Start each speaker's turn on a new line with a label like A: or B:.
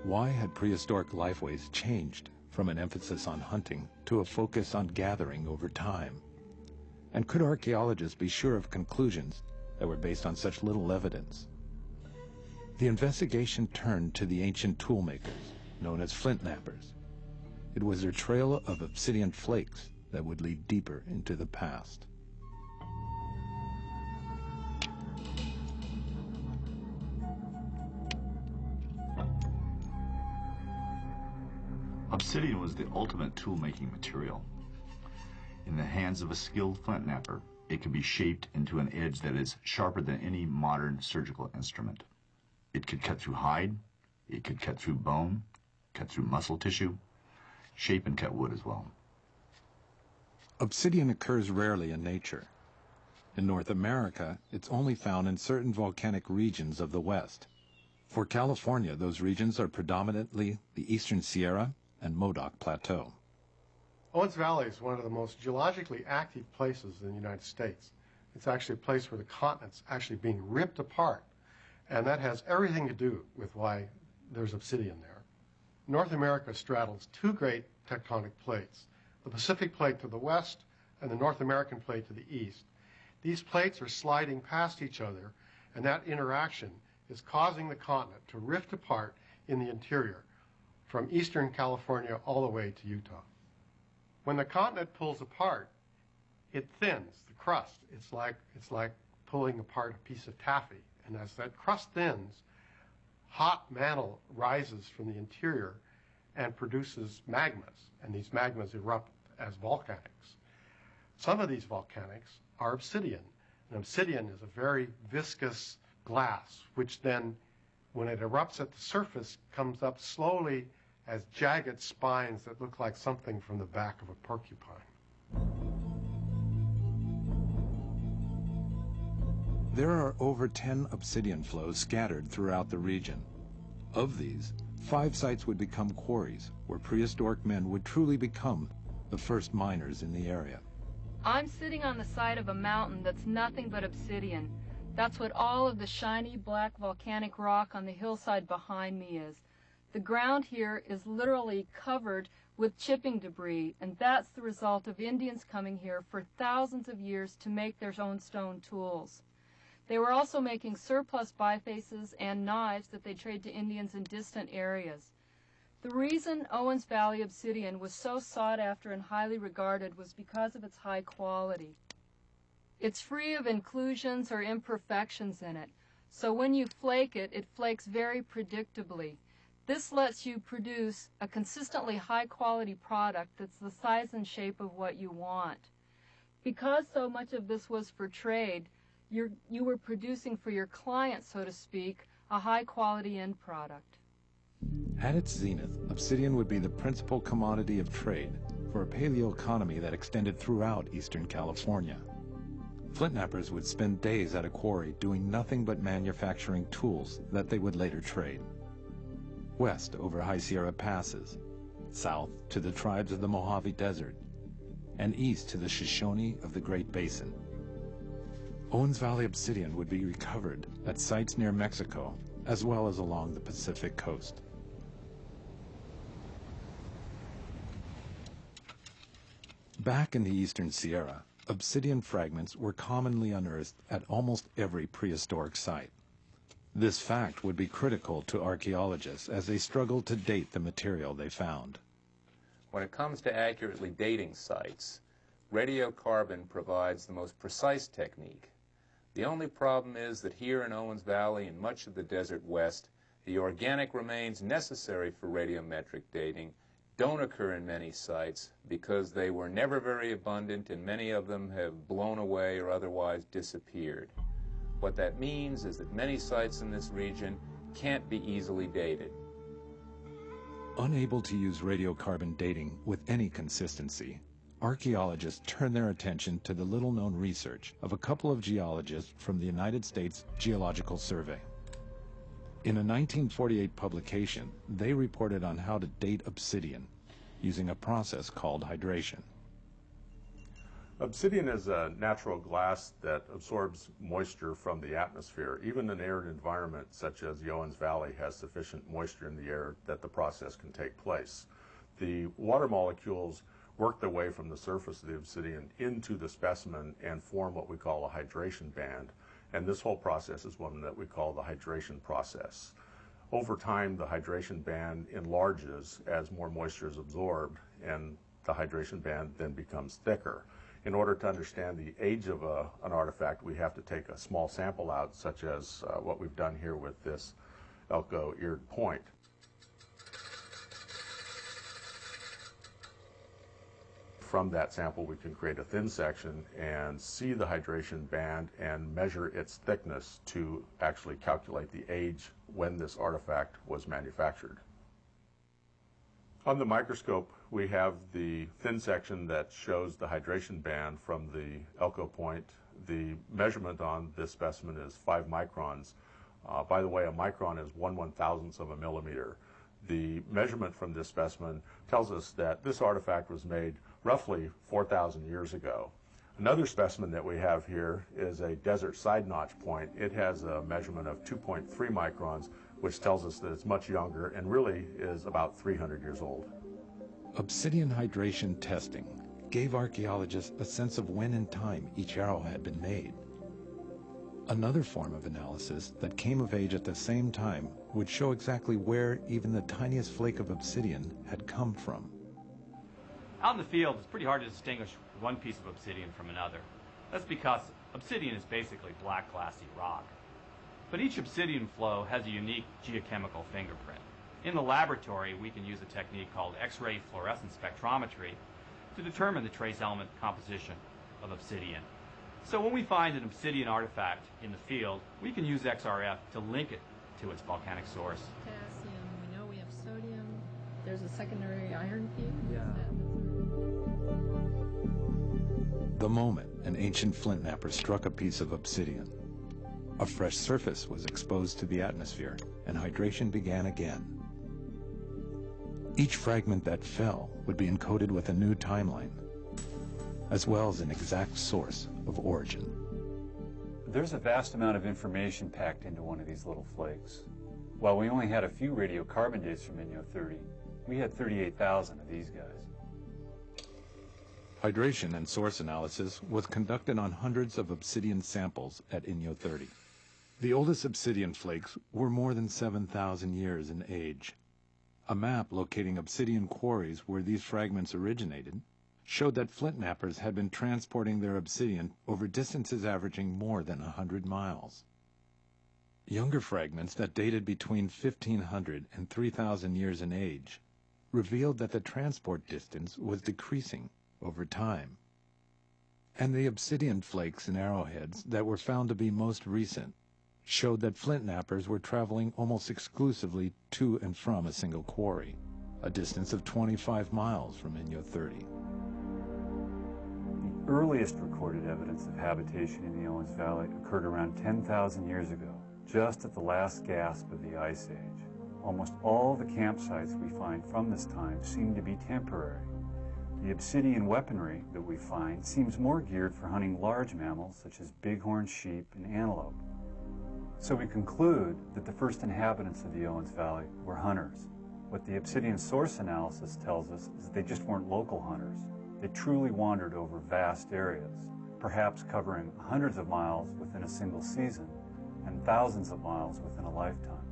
A: Why had prehistoric lifeways changed from an emphasis on hunting to a focus on gathering over time? And could archaeologists be sure of conclusions that were based on such little evidence? The investigation turned to the ancient toolmakers, known as flint knappers. It was their trail of obsidian flakes that would lead deeper into the past.
B: Obsidian was the ultimate tool-making material. In the hands of a skilled flint knapper, it could be shaped into an edge that is sharper than any modern surgical instrument. It could cut through hide, it could cut through bone, cut through muscle tissue, shape and cut wood as well.
A: Obsidian occurs rarely in nature. In North America, it's only found in certain volcanic regions of the West. For California, those regions are predominantly the Eastern Sierra and Modoc Plateau.
C: Owens Valley is one of the most geologically active places in the United States. It's actually a place where the continent's actually being ripped apart, and that has everything to do with why there's obsidian there. North America straddles two great tectonic plates, the Pacific Plate to the west and the North American Plate to the east. These plates are sliding past each other, and that interaction is causing the continent to rift apart in the interior, from eastern California all the way to Utah. When the continent pulls apart, it thins the crust. It's like pulling apart a piece of taffy. And as that crust thins, hot mantle rises from the interior and produces magmas. And these magmas erupt as volcanics. Some of these volcanics are obsidian. And obsidian is a very viscous glass, which then, when it erupts at the surface, comes up slowly as jagged spines that look like something from the back of a porcupine.
A: There are over 10 obsidian flows scattered throughout the region. Of these, 5 sites would become quarries, where prehistoric men would truly become the first miners in the area.
D: I'm sitting on the side of a mountain that's nothing but obsidian. That's what all of the shiny black volcanic rock on the hillside behind me is. The ground here is literally covered with chipping debris, and that's the result of Indians coming here for thousands of years to make their own stone tools. They were also making surplus bifaces and knives that they trade to Indians in distant areas. The reason Owens Valley obsidian was so sought after and highly regarded was because of its high quality. It's free of inclusions or imperfections in it, so when you flake it, it flakes very predictably. This lets you produce a consistently high-quality product that's the size and shape of what you want. Because so much of this was for trade, you were producing for your client, so to speak, a high-quality end product.
A: At its zenith, obsidian would be the principal commodity of trade for a paleoeconomy that extended throughout eastern California. Flint knappers would spend days at a quarry doing nothing but manufacturing tools that they would later trade. West over High Sierra passes, south to the tribes of the Mojave Desert, and east to the Shoshone of the Great Basin. Owens Valley obsidian would be recovered at sites near Mexico, as well as along the Pacific coast. Back in the eastern Sierra, obsidian fragments were commonly unearthed at almost every prehistoric site. This fact would be critical to archaeologists as they struggled to date the material they found.
E: When it comes to accurately dating sites, radiocarbon provides the most precise technique. The only problem is that here in Owens Valley and much of the desert west, the organic remains necessary for radiometric dating don't occur in many sites because they were never very abundant and many of them have blown away or otherwise disappeared. What that means is that many sites in this region can't be easily dated.
A: Unable to use radiocarbon dating with any consistency, archaeologists turn their attention to the little-known research of a couple of geologists from the United States Geological Survey. In a 1948 publication, they reported on how to date obsidian using a process called hydration.
F: Obsidian is a natural glass that absorbs moisture from the atmosphere. Even an arid environment such as the Owens Valley has sufficient moisture in the air that the process can take place. The water molecules work their way from the surface of the obsidian into the specimen and form what we call a hydration band. And this whole process is one that we call the hydration process. Over time, the hydration band enlarges as more moisture is absorbed, and the hydration band then becomes thicker. In order to understand the age of an artifact, we have to take a small sample out, such as what we've done here with this Elko-eared point. From that sample, we can create a thin section and see the hydration band and measure its thickness to actually calculate the age when this artifact was manufactured. On the microscope, we have the thin section that shows the hydration band from the Elko point. The measurement on this specimen is 5 microns. By the way, a micron is 1/1000th of a millimeter. The measurement from this specimen tells us that this artifact was made roughly 4,000 years ago. Another specimen that we have here is a desert side notch point. It has a measurement of 2.3 microns, which tells us that it's much younger and really is about 300 years old.
A: Obsidian hydration testing gave archaeologists a sense of when in time each arrow had been made. Another form of analysis that came of age at the same time would show exactly where even the tiniest flake of obsidian had come from.
G: Out in the field, it's pretty hard to distinguish one piece of obsidian from another. That's because obsidian is basically black glassy rock. But each obsidian flow has a unique geochemical fingerprint. In the laboratory, we can use a technique called X-ray fluorescence spectrometry to determine the trace element composition of obsidian. So when we find an obsidian artifact in the field, we can use XRF to link it to its volcanic source.
H: Potassium, we know we have sodium. There's a secondary iron feed.
G: Yeah.
A: The moment an ancient flint napper struck a piece of obsidian, a fresh surface was exposed to the atmosphere, and hydration began again. Each fragment that fell would be encoded with a new timeline, as well as an exact source of origin.
I: There's a vast amount of information packed into one of these little flakes. While we only had a few radiocarbon dates from Inyo 30, we had 38,000 of these guys.
A: Hydration and source analysis was conducted on hundreds of obsidian samples at Inyo 30. The oldest obsidian flakes were more than 7,000 years in age. A map locating obsidian quarries where these fragments originated showed that flint nappers had been transporting their obsidian over distances averaging more than 100 miles. Younger fragments that dated between 1,500 and 3,000 years in age revealed that the transport distance was decreasing over time. And the obsidian flakes and arrowheads that were found to be most recent showed that flint nappers were traveling almost exclusively to and from a single quarry, a distance of 25 miles from Inyo 30.
I: The earliest recorded evidence of habitation in the Owens Valley occurred around 10,000 years ago, just at the last gasp of the Ice Age. Almost all the campsites we find from this time seem to be temporary. The obsidian weaponry that we find seems more geared for hunting large mammals such as bighorn sheep and antelope. So we conclude that the first inhabitants of the Owens Valley were hunters. What the obsidian source analysis tells us is that they just weren't local hunters. They truly wandered over vast areas, perhaps covering hundreds of miles within a single season and thousands of miles within a lifetime.